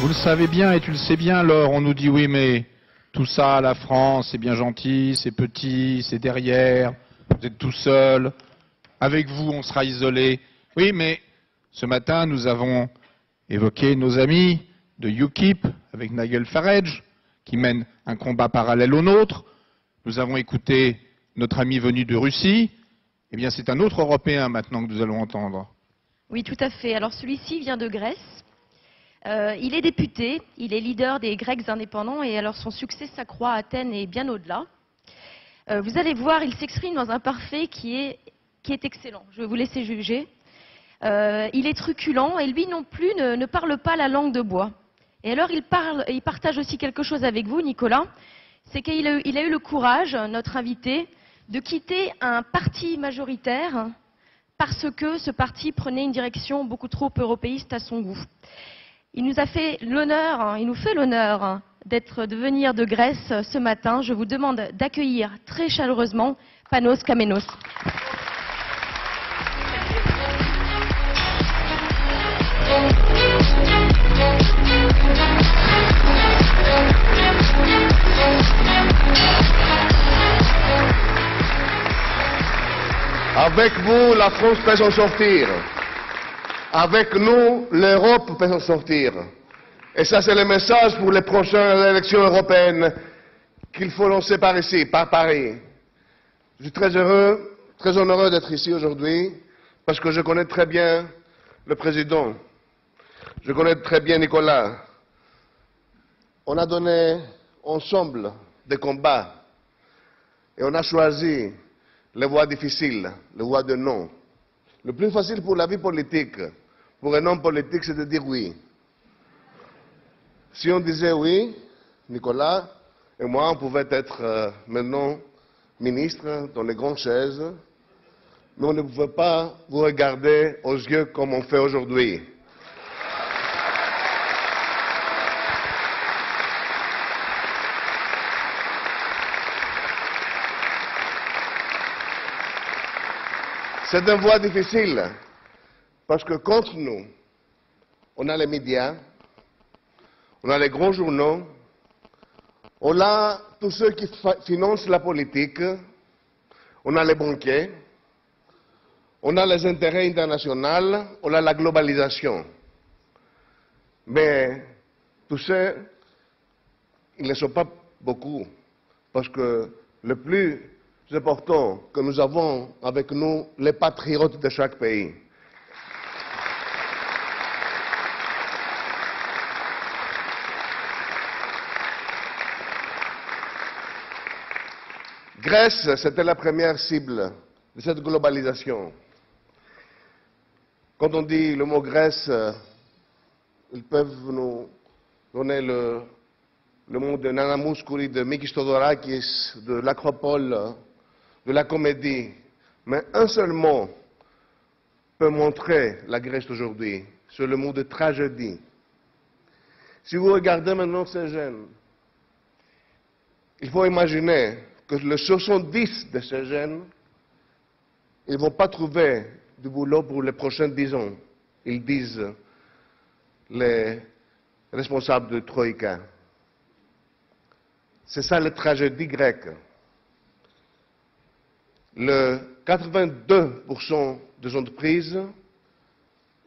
Vous le savez bien et tu le sais bien, Laure, on nous dit oui, mais tout ça, la France, c'est bien gentil, c'est petit, c'est derrière, vous êtes tout seul, avec vous, on sera isolé. Oui, mais ce matin, nous avons évoqué nos amis de UKIP avec Nigel Farage, qui mènent un combat parallèle au nôtre. Nous avons écouté notre ami venu de Russie. Eh bien, c'est un autre Européen maintenant que nous allons entendre. Oui, tout à fait. Alors celui-ci vient de Grèce. Il est député, il est leader des Grecs indépendants et alors son succès s'accroît à Athènes et bien au-delà. Vous allez voir, il s'exprime dans un parfait qui est excellent. Je vais vous laisser juger. Il est truculent et lui non plus ne parle pas la langue de bois. Et alors il partage aussi quelque chose avec vous, Nicolas, c'est qu'il a eu le courage, notre invité, de quitter un parti majoritaire parce que ce parti prenait une direction beaucoup trop européiste à son goût. Il nous fait l'honneur de venir de Grèce ce matin. Je vous demande d'accueillir très chaleureusement Panos Kamenos. Avec vous, la France peut s'en sortir. Avec nous, l'Europe peut s'en sortir. Et ça, c'est le message pour les prochaines élections européennes qu'il faut lancer par ici, par Paris. Je suis très heureux, très honoreux d'être ici aujourd'hui, parce que je connais très bien le président. Je connais très bien Nicolas. On a donné ensemble des combats et on a choisi les voies difficiles, les voies de non. Le plus facile pour la vie politique, pour un homme politique, c'est de dire oui. Si on disait oui, Nicolas et moi, on pouvait être maintenant ministres dans les grandes chaises, mais on ne pouvait pas vous regarder aux yeux comme on fait aujourd'hui. C'est une voie difficile, parce que contre nous, on a les médias, on a les grands journaux, on a tous ceux qui financent la politique, on a les banquiers, on a les intérêts internationaux, on a la globalisation. Mais tous ceux, ils ne sont pas beaucoup, parce que le plus important que nous avons avec nous, les patriotes de chaque pays. Grèce, c'était la première cible de cette globalisation. Quand on dit le mot Grèce, ils peuvent nous donner le mot de Nana Mouskouri, de Mikis Theodorakis, de l'Acropole, de la comédie. Mais un seul mot peut montrer la Grèce d'aujourd'hui, c'est le mot de tragédie. Si vous regardez maintenant ces jeunes, il faut imaginer que les 70 de ces jeunes, ils ne vont pas trouver du boulot pour les prochains 10 ans. Ils disent les responsables de Troïka. C'est ça la tragédie grecque. Le 82% des entreprises,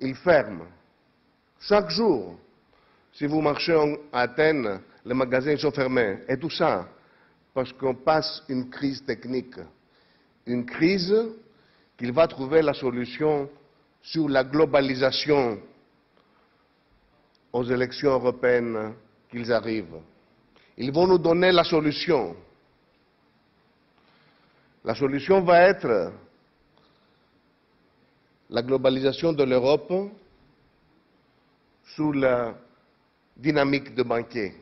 ils ferment. Chaque jour, si vous marchez à Athènes, les magasins sont fermés. Et tout ça, parce qu'on passe une crise technique. Une crise qu'il va trouver la solution sur la globalisation aux élections européennes qu'ils arrivent. Ils vont nous donner la solution. La solution va être la globalisation de l'Europe sous la dynamique de banquiers.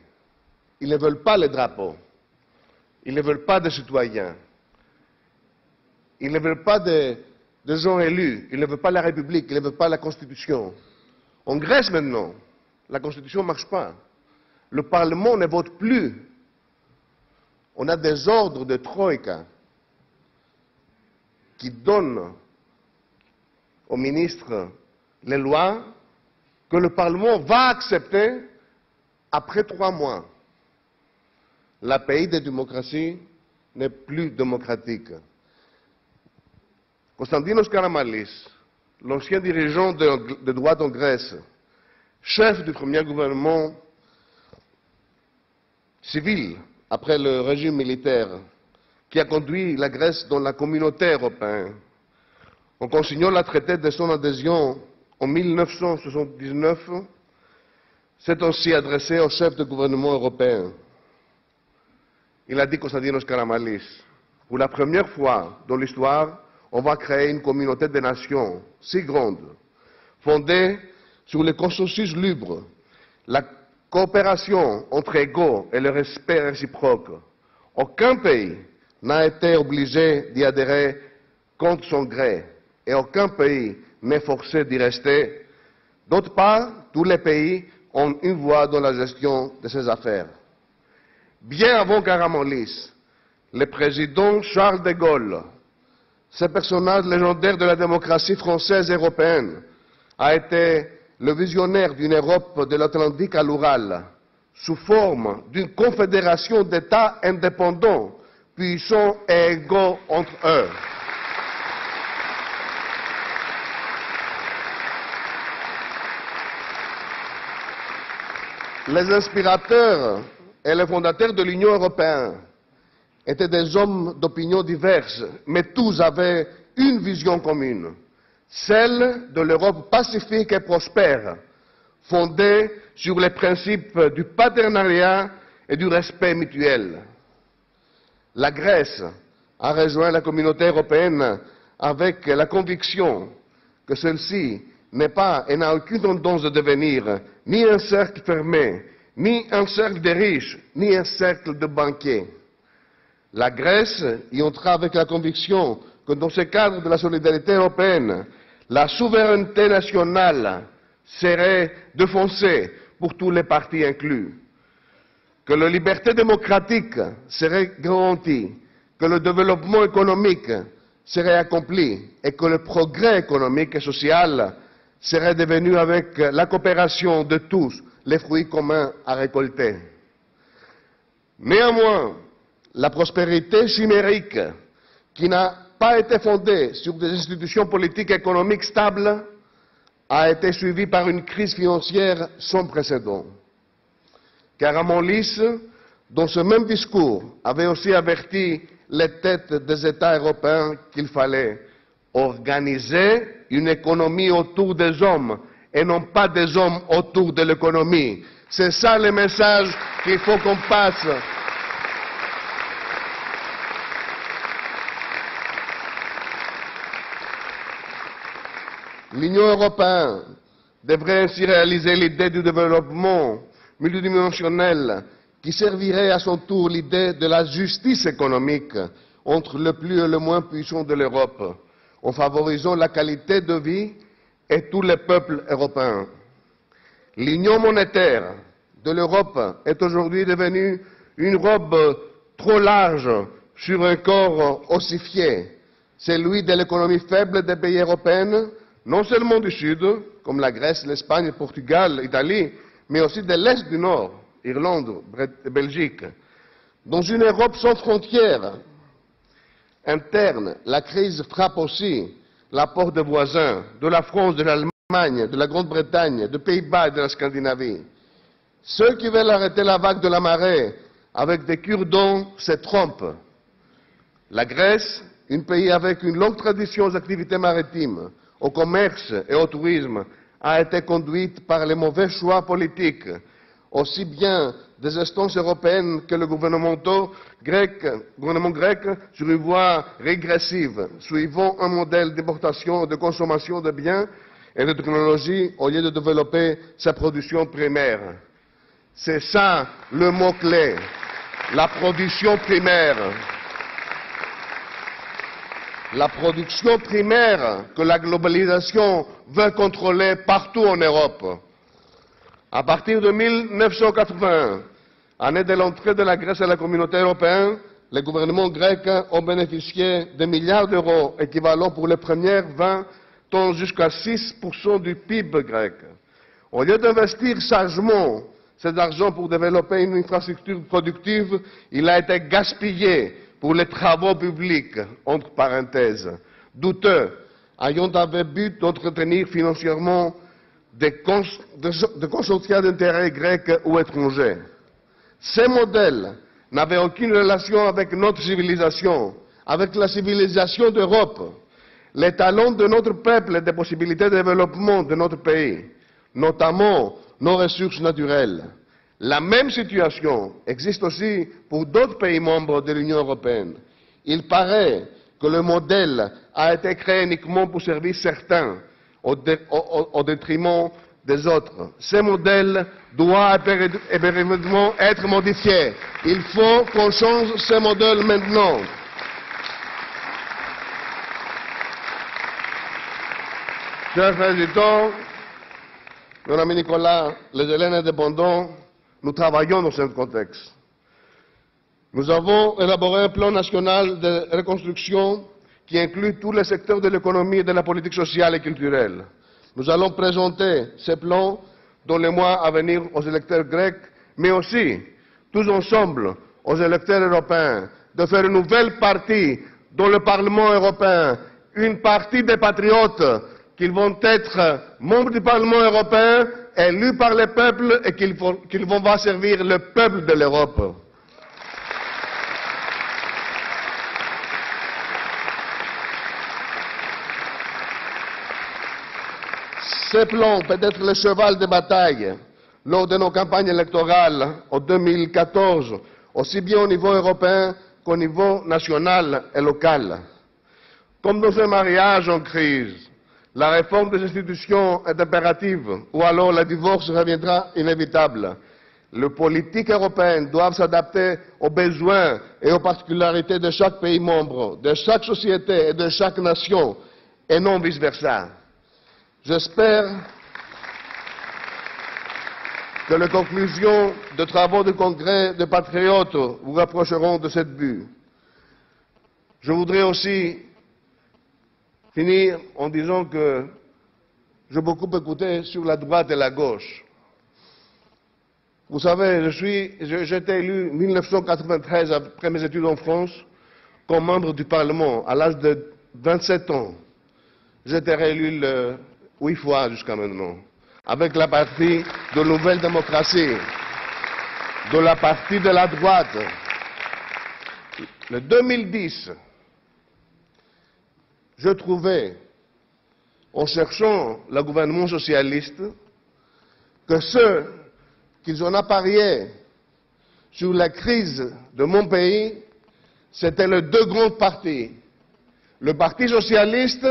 Ils ne veulent pas les drapeaux. Ils ne veulent pas de citoyens. Ils ne veulent pas de gens élus. Ils ne veulent pas la République. Ils ne veulent pas la Constitution. En Grèce maintenant, la Constitution ne marche pas. Le Parlement ne vote plus. On a des ordres de Troïka qui donnent aux ministres les lois que le Parlement va accepter après 3 mois, le pays de démocratie n'est plus démocratique. Konstantinos Karamanlis, l'ancien dirigeant de droite en Grèce, chef du premier gouvernement civil après le régime militaire, qui a conduit la Grèce dans la communauté européenne, en consignant la traité de son adhésion en 1979, s'est aussi adressé au chef de gouvernement européen. Il a dit, Konstantinos Karamanlis, pour la première fois dans l'histoire, on va créer une communauté de nations si grande, fondée sur le consensus libre, la coopération entre égaux et le respect réciproque. Aucun pays n'a été obligé d'y adhérer contre son gré et aucun pays n'est forcé d'y rester. D'autre part, tous les pays ont une voix dans la gestion de ses affaires. Bien avant Karamanlis, le président Charles de Gaulle, ce personnage légendaire de la démocratie française et européenne, a été le visionnaire d'une Europe de l'Atlantique à l'Oural, sous forme d'une confédération d'États indépendants, puissants et égaux entre eux. Les inspirateurs et les fondateurs de l'Union européenne étaient des hommes d'opinions diverses, mais tous avaient une vision commune, celle de l'Europe pacifique et prospère, fondée sur les principes du partenariat et du respect mutuel. La Grèce a rejoint la communauté européenne avec la conviction que celle-ci n'est pas et n'a aucune tendance de devenir ni un cercle fermé, ni un cercle de riches, ni un cercle de banquiers. La Grèce y entra avec la conviction que dans ce cadre de la solidarité européenne, la souveraineté nationale serait défoncée pour tous les partis inclus, que la liberté démocratique serait garantie, que le développement économique serait accompli et que le progrès économique et social serait devenu avec la coopération de tous les fruits communs à récolter. Néanmoins, la prospérité chimérique, qui n'a pas été fondée sur des institutions politiques et économiques stables, a été suivie par une crise financière sans précédent. Karamanlis, dans ce même discours, avait aussi averti les têtes des États européens qu'il fallait organiser une économie autour des hommes et non pas des hommes autour de l'économie. C'est ça le message qu'il faut qu'on passe. L'Union européenne devrait ainsi réaliser l'idée du développement multidimensionnel qui servirait à son tour l'idée de la justice économique entre le plus et le moins puissant de l'Europe, en favorisant la qualité de vie et tous les peuples européens. L'union monétaire de l'Europe est aujourd'hui devenue une robe trop large sur un corps ossifié, celui de l'économie faible des pays européens, non seulement du Sud, comme la Grèce, l'Espagne, le Portugal, l'Italie, mais aussi de l'Est du Nord, Irlande, Belgique. Dans une Europe sans frontières internes, la crise frappe aussi la porte des voisins, de la France, de l'Allemagne, de la Grande-Bretagne, des Pays-Bas et de la Scandinavie. Ceux qui veulent arrêter la vague de la marée avec des cure-dents se trompent. La Grèce, un pays avec une longue tradition aux activités maritimes, au commerce et au tourisme, a été conduite par les mauvais choix politiques, aussi bien des instances européennes que le gouvernement grec, sur une voie régressive, suivant un modèle d'importation et de consommation de biens et de technologies au lieu de développer sa production primaire. C'est ça le mot-clé, la production primaire. La production primaire que la globalisation veut contrôler partout en Europe. À partir de 1981, année de l'entrée de la Grèce à la communauté européenne, les gouvernements grecs ont bénéficié de milliards d'euros équivalents pour les premières 20 ans jusqu'à 6% du PIB grec. Au lieu d'investir sagement Cet argent pour développer une infrastructure productive, il a été gaspillé pour les travaux publics, entre parenthèses, douteux, ayant avec but d'entretenir financièrement des consortia d'intérêt grecs ou étrangers. Ces modèles n'avaient aucune relation avec notre civilisation, avec la civilisation d'Europe, les talents de notre peuple et des possibilités de développement de notre pays, notamment nos ressources naturelles. La même situation existe aussi pour d'autres pays membres de l'Union européenne. Il paraît que le modèle a été créé uniquement pour servir certains, au détriment des autres. Ce modèle doit impérativement être modifié. Il faut qu'on change ce modèle maintenant. Chers frères et sœurs, mon ami Nicolas, les Hellènes indépendants, nous travaillons dans ce contexte. Nous avons élaboré un plan national de reconstruction qui inclut tous les secteurs de l'économie et de la politique sociale et culturelle. Nous allons présenter ce plan dans les mois à venir aux électeurs grecs, mais aussi, tous ensemble, aux électeurs européens, de faire une nouvelle partie dans le Parlement européen, une partie des patriotes qui vont être membres du Parlement européen, élus par le peuple et qui vont servir le peuple de l'Europe. Ce plan peut être le cheval de bataille lors de nos campagnes électorales en 2014, aussi bien au niveau européen qu'au niveau national et local. Comme dans un mariage en crise, la réforme des institutions est impérative, ou alors le divorce reviendra inévitable. Les politiques européennes doivent s'adapter aux besoins et aux particularités de chaque pays membre, de chaque société et de chaque nation, et non vice-versa. J'espère que les conclusions des travaux du Congrès des patriotes vous rapprocheront de cette but. Je voudrais aussi finir en disant que j'ai beaucoup écouté sur la droite et la gauche. Vous savez, j'ai été élu en 1993, après mes études en France, comme membre du Parlement, à l'âge de 27 ans. J'ai été réélu 8 fois jusqu'à maintenant, avec la partie de Nouvelle Démocratie, de la partie de la droite. Le 2010, je trouvais, en cherchant le gouvernement socialiste, que ceux qui ont apparié sur la crise de mon pays, c'était les deux grands partis. Le Parti socialiste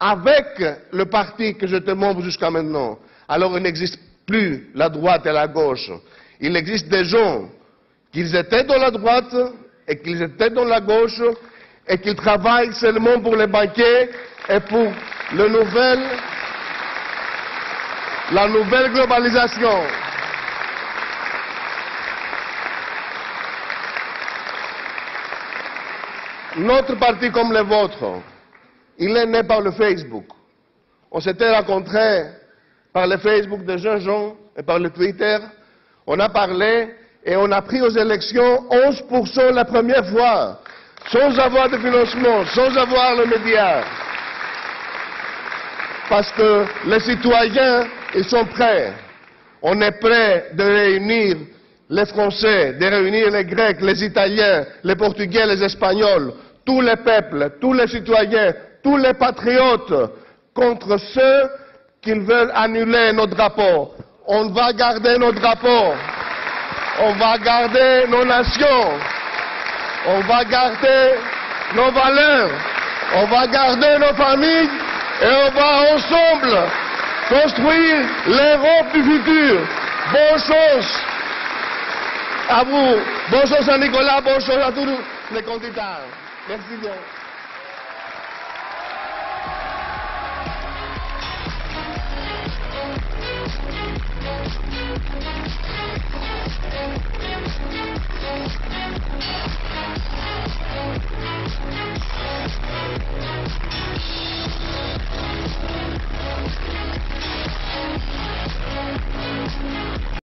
avec le parti que j'étais membre jusqu'à maintenant. Alors il n'existe plus la droite et la gauche. Il existe des gens qui étaient dans la droite et qui étaient dans la gauche et qui travaillent seulement pour les banquiers et pour la nouvelle globalisation. Notre parti comme le vôtre, il est né par le Facebook. On s'était rencontrés par le Facebook de jeunes gens et par le Twitter. On a parlé et on a pris aux élections 11% la première fois, sans avoir de financement, sans avoir le média. Parce que les citoyens, ils sont prêts. On est prêt de réunir les Français, de réunir les Grecs, les Italiens, les Portugais, les Espagnols, tous les peuples, tous les citoyens, tous les patriotes contre ceux qui veulent annuler nos drapeaux. On va garder nos drapeaux, on va garder nos nations, on va garder nos valeurs, on va garder nos familles et on va ensemble construire l'Europe du futur. Bonne chance à vous, bonne chance à Nicolas, bonne chance à tous les candidats. Merci bien.